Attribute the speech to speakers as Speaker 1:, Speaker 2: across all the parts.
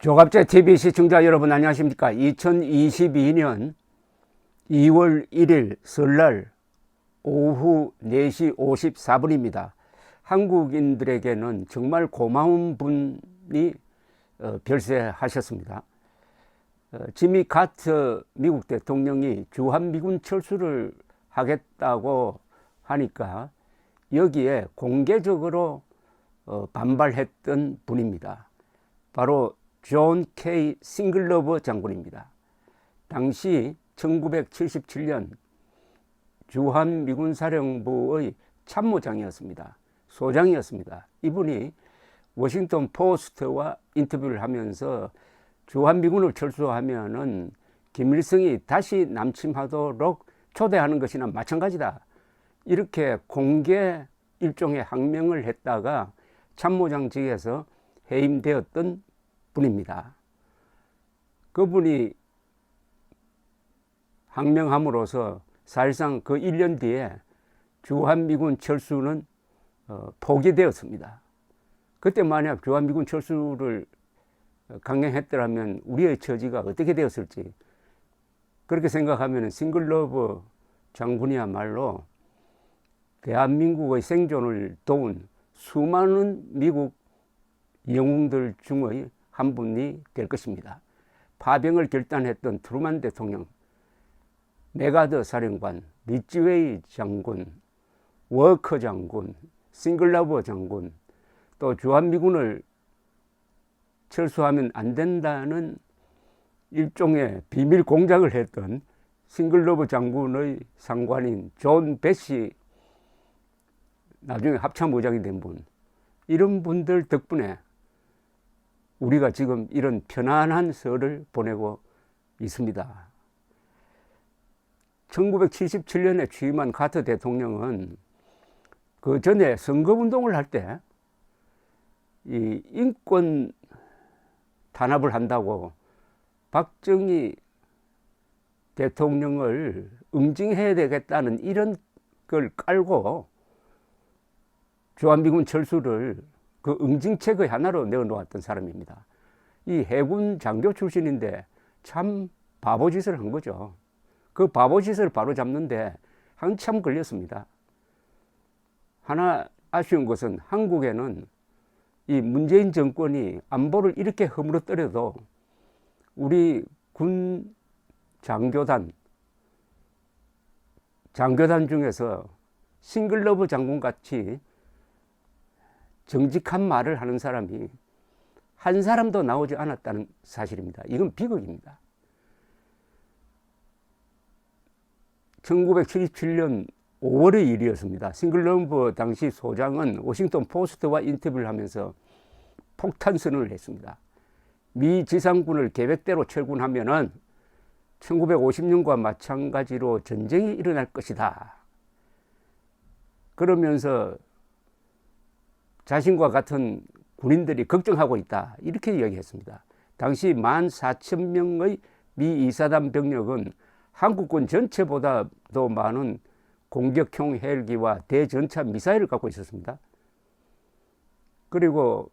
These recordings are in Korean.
Speaker 1: 조갑제 TV 시청자 여러분 안녕하십니까? 2022년 2월 1일 설날 오후 4시 54분입니다. 한국인들에게는 정말 고마운 분이 별세하셨습니다. 지미 카터 미국 대통령이 주한미군 철수를 하겠다고 하니까 여기에 공개적으로 반발했던 분입니다. 바로 존 K 싱글러버 장군입니다. 당시 1977년 주한미군사령부의 참모장이었습니다. 소장이었습니다. 이분이 워싱턴 포스트와 인터뷰를 하면서 주한미군을 철수하면은 김일성이 다시 남침하도록 초대하는 것이나 마찬가지다. 이렇게 공개 일종의 항명을 했다가 참모장직에서 해임되었던 분입니다. 그분이 항명함으로써 사실상 그 1년 뒤에 주한미군 철수는 포기되었습니다. 그때 만약 주한미군 철수를 강행했더라면 우리의 처지가 어떻게 되었을지 그렇게 생각하면 싱글러버 장군이야말로 대한민국의 생존을 도운 수많은 미국 영웅들 중의 한 분이 될 것입니다. 파병을 결단했던 트루만 대통령, 메가더 사령관, 리치웨이 장군, 워커 장군, 싱글러버 장군, 또 주한미군을 철수하면 안 된다는 일종의 비밀 공작을 했던 싱글러버 장군의 상관인 존 배시, 나중에 합참의장이 된 분, 이런 분들 덕분에 우리가 지금 이런 편안한 설을 보내고 있습니다. 1977년에 취임한 카터 대통령은 그 전에 선거운동을 할 때 이 인권 탄압을 한다고 박정희 대통령을 응징해야 되겠다는 이런 걸 깔고 주한미군 철수를 그 응징책의 하나로 내어놓았던 사람입니다. 이 해군 장교 출신인데 참 바보짓을 한 거죠. 그 바보짓을 바로 잡는데 한참 걸렸습니다. 하나 아쉬운 것은 한국에는 이 문재인 정권이 안보를 이렇게 허물어뜨려도 우리 군 장교단 중에서 싱글러버 장군같이 정직한 말을 하는 사람이 한 사람도 나오지 않았다는 사실입니다. 이건 비극입니다. 1977년 5월의 일이었습니다. 싱글러버 당시 소장은 워싱턴 포스트와 인터뷰를 하면서 폭탄 선언을 했습니다. 미 지상군을 계획대로 철군하면은 1950년과 마찬가지로 전쟁이 일어날 것이다. 그러면서 자신과 같은 군인들이 걱정하고 있다. 이렇게 이야기했습니다. 당시 14,000명의 미 이사단 병력은 한국군 전체보다도 많은 공격형 헬기와 대전차 미사일을 갖고 있었습니다. 그리고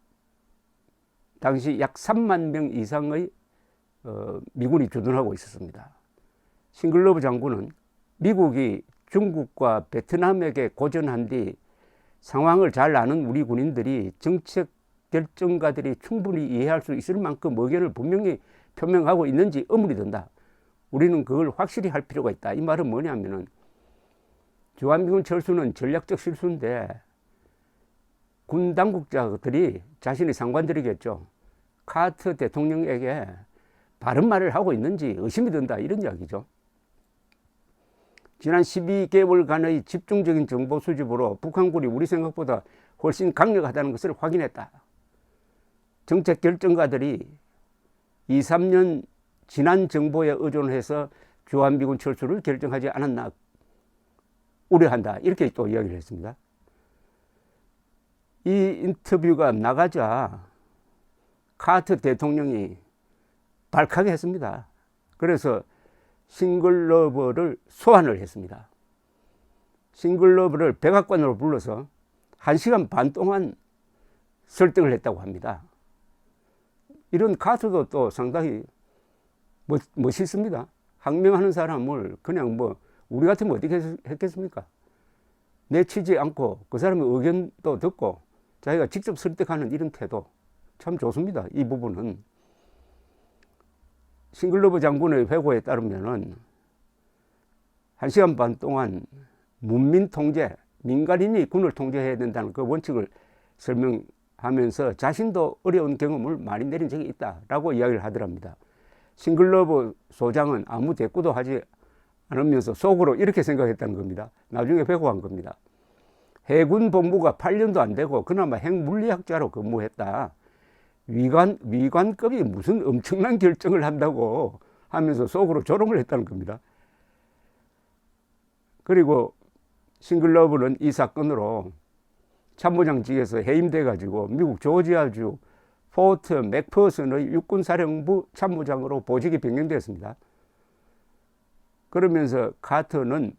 Speaker 1: 당시 약 3만 명 이상의 미군이 주둔하고 있었습니다. 싱글러버 장군은 미국이 중국과 베트남에게 고전한 뒤 상황을 잘 아는 우리 군인들이 정책 결정가들이 충분히 이해할 수 있을 만큼 의견을 분명히 표명하고 있는지 의문이 든다. 우리는 그걸 확실히 할 필요가 있다. 이 말은 뭐냐면은 주한미군 철수는 전략적 실수인데 군 당국자들이 자신의 상관들이겠죠. 카터 대통령에게 바른 말을 하고 있는지 의심이 든다. 이런 이야기죠. 지난 12개월간의 집중적인 정보 수집으로 북한군이 우리 생각보다 훨씬 강력하다는 것을 확인했다. 정책 결정가들이 2, 3년 지난 정보에 의존해서 주한미군 철수를 결정하지 않았나 우려한다. 이렇게 또 이야기를 했습니다. 이 인터뷰가 나가자 카터 대통령이 발칵게 했습니다. 그래서 싱글러버를 소환을 했습니다. 싱글러버를 백악관으로 불러서 1시간 반 동안 설득을 했다고 합니다. 이런 카트도 또 상당히 멋있습니다. 항명하는 사람을 그냥 뭐 우리 같으면 어떻게 했겠습니까? 내치지 않고 그 사람의 의견도 듣고 자기가 직접 설득하는 이런 태도 참 좋습니다. 이 부분은 싱글러브 장군의 회고에 따르면은 1시간 반 동안 문민 통제, 민간인이 군을 통제해야 된다는 그 원칙을 설명하면서 자신도 어려운 경험을 많이 내린 적이 있다라고 이야기를 하더랍니다. 싱글러브 소장은 아무 대꾸도 하지 않으면서 속으로 이렇게 생각했다는 겁니다. 나중에 회고한 겁니다. 해군 본부가 8년도 안 되고 그나마 핵물리학자로 근무했다. 위관급이 무슨 엄청난 결정을 한다고 하면서 속으로 조롱을 했다는 겁니다. 그리고 싱글러브는 이 사건으로 참모장직에서 해임돼 가지고 미국 조지아주 포트 맥퍼슨의 육군사령부 참모장으로 보직이 변경되었습니다. 그러면서 카터는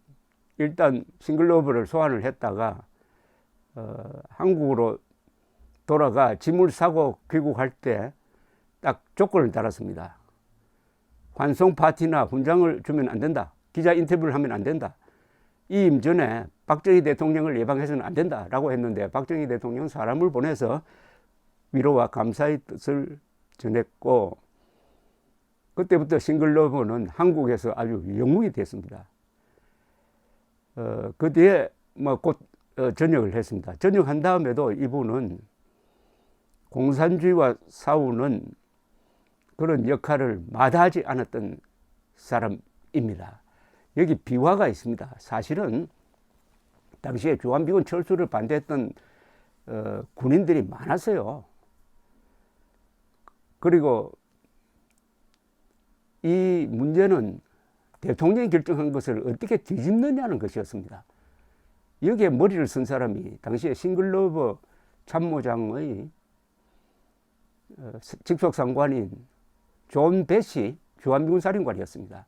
Speaker 1: 일단 싱글러브를 소환을 했다가 한국으로 돌아가 지물 사고 귀국할 때 딱 조건을 달았습니다. 환송 파티나 훈장을 주면 안 된다. 기자 인터뷰를 하면 안 된다. 이임 전에 박정희 대통령을 예방해서는 안 된다라고 했는데 박정희 대통령은 사람을 보내서 위로와 감사의 뜻을 전했고 그때부터 싱글러브는 한국에서 아주 영웅이 됐습니다. 그 뒤에 뭐 곧 전역을 했습니다. 전역한 다음에도 이분은 공산주의와 싸우는 그런 역할을 마다하지 않았던 사람입니다. 여기 비화가 있습니다. 사실은 당시에 주한미군 철수를 반대했던 군인들이 많았어요. 그리고 이 문제는 대통령이 결정한 것을 어떻게 뒤집느냐는 것이었습니다. 여기에 머리를 쓴 사람이 당시에 싱글러브 참모장의 직속 상관인 존 배시 주한미군 사령관이었습니다.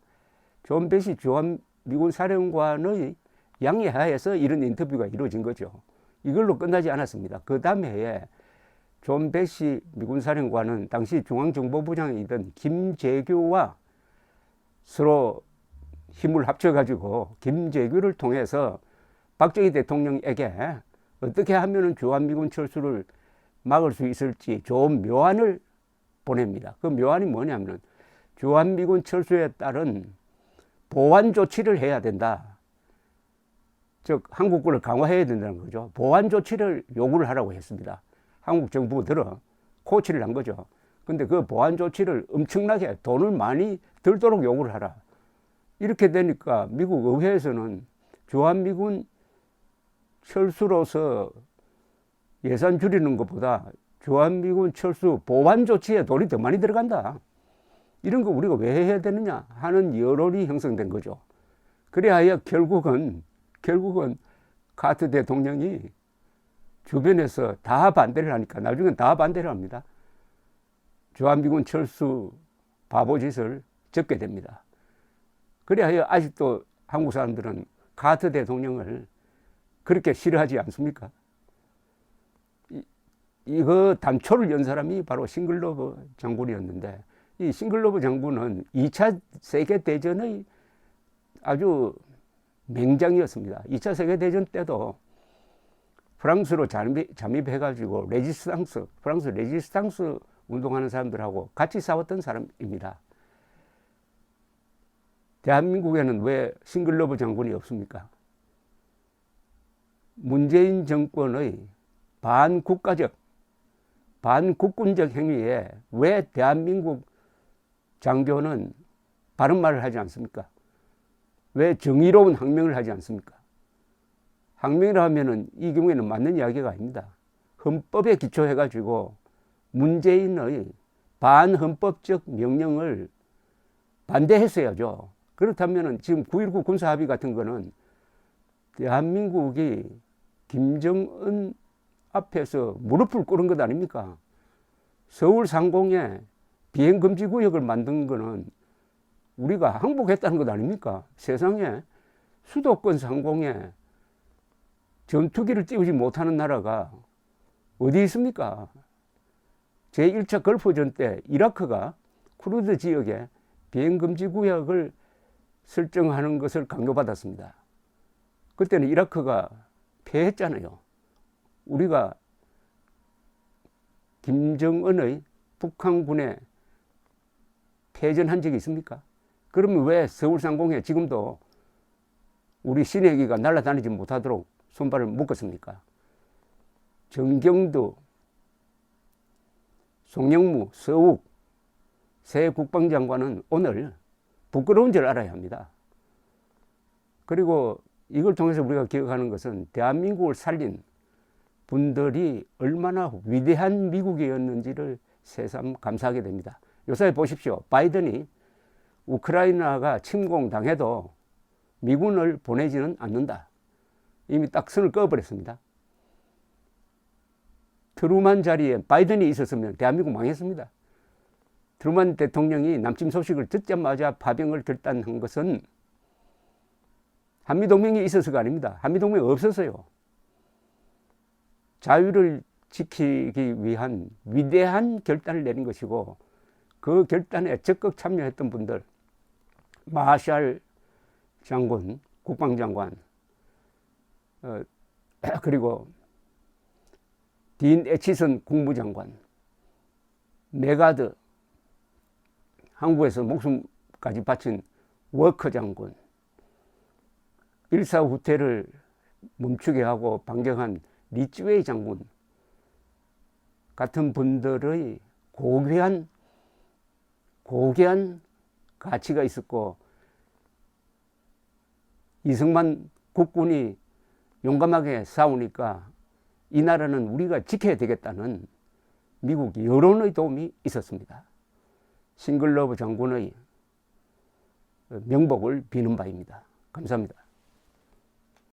Speaker 1: 존 배시 주한미군 사령관의 양해하에서 이런 인터뷰가 이루어진 거죠. 이걸로 끝나지 않았습니다. 그 다음 해에 존 배시 미군 사령관은 당시 중앙정보부장이던 김재규와 서로 힘을 합쳐가지고 김재규를 통해서 박정희 대통령에게 어떻게 하면 주한미군 철수를 막을 수 있을지 좋은 묘안을 보냅니다. 그 묘안이 뭐냐면 주한미군 철수에 따른 보완 조치를 해야 된다. 즉 한국군을 강화해야 된다는 거죠. 보완 조치를 요구를 하라고 했습니다. 한국 정부들은 코치를 한 거죠. 근데 그 보완 조치를 엄청나게 돈을 많이 들도록 요구를 하라. 이렇게 되니까 미국 의회에서는 주한미군 철수로서 예산 줄이는 것보다 주한미군 철수 보완 조치에 돈이 더 많이 들어간다. 이런 거 우리가 왜 해야 되느냐 하는 여론이 형성된 거죠. 그래야 결국은 카터 대통령이 주변에서 다 반대를 하니까 나중엔 다 반대를 합니다. 주한미군 철수 바보짓을 적게 됩니다. 그래야 아직도 한국 사람들은 카터 대통령을 그렇게 싫어하지 않습니까? 이거 단초를 연 사람이 바로 싱글러브 장군이었는데 이 싱글러브 장군은 2차 세계대전의 아주 맹장이었습니다. 2차 세계대전 때도 프랑스로 잠입해가지고 프랑스 레지스탕스 운동하는 사람들하고 같이 싸웠던 사람입니다. 대한민국에는 왜 싱글러브 장군이 없습니까? 문재인 정권의 반국가적, 반국군적 행위에 왜 대한민국 장교는 바른 말을 하지 않습니까? 왜 정의로운 항명을 하지 않습니까? 항명이라 하면은 이 경우에는 맞는 이야기가 아닙니다. 헌법에 기초해가지고 문재인의 반헌법적 명령을 반대했어야죠. 그렇다면은 지금 9.19 군사합의 같은 거는 대한민국이 김정은 앞에서 무릎을 꿇은 것 아닙니까? 서울 상공에 비행금지구역을 만든 거는 우리가 항복했다는 것 아닙니까? 세상에 수도권 상공에 전투기를 띄우지 못하는 나라가 어디 있습니까? 제1차 걸프전 때 이라크가 쿠르드 지역에 비행금지 구역을 설정하는 것을 강요받았습니다. 그때는 이라크가 패했잖아요. 우리가 김정은의 북한군에 패전한 적이 있습니까? 그러면 왜 서울상공에 지금도 우리 신해기가 날아다니지 못하도록 손발을 묶었습니까? 정경도, 송영무, 서욱 새 국방장관은 오늘 부끄러운 줄 알아야 합니다. 그리고 이걸 통해서 우리가 기억하는 것은 대한민국을 살린 분들이 얼마나 위대한 미국이었는지를 새삼 감사하게 됩니다. 요새 보십시오. 바이든이 우크라이나가 침공당해도 미군을 보내지는 않는다. 이미 딱 선을 그어버렸습니다. 트루만 자리에 바이든이 있었으면 대한민국 망했습니다. 트루만 대통령이 남침 소식을 듣자마자 파병을 결단한 것은 한미동맹이 있어서가 아닙니다. 한미동맹이 없었어요. 자유를 지키기 위한 위대한 결단을 내린 것이고 그 결단에 적극 참여했던 분들, 마샬 장군, 국방장관, 그리고 딘 애치선 국무장관, 메가드, 한국에서 목숨까지 바친 워커 장군, 일사후퇴를 멈추게 하고 반경한 리츠웨이 장군 같은 분들의 고귀한 가치가 있었고 이승만 국군이 용감하게 싸우니까 이 나라는 우리가 지켜야 되겠다는 미국 여론의 도움이 있었습니다. 싱글러브 장군의 명복을 비는 바입니다. 감사합니다.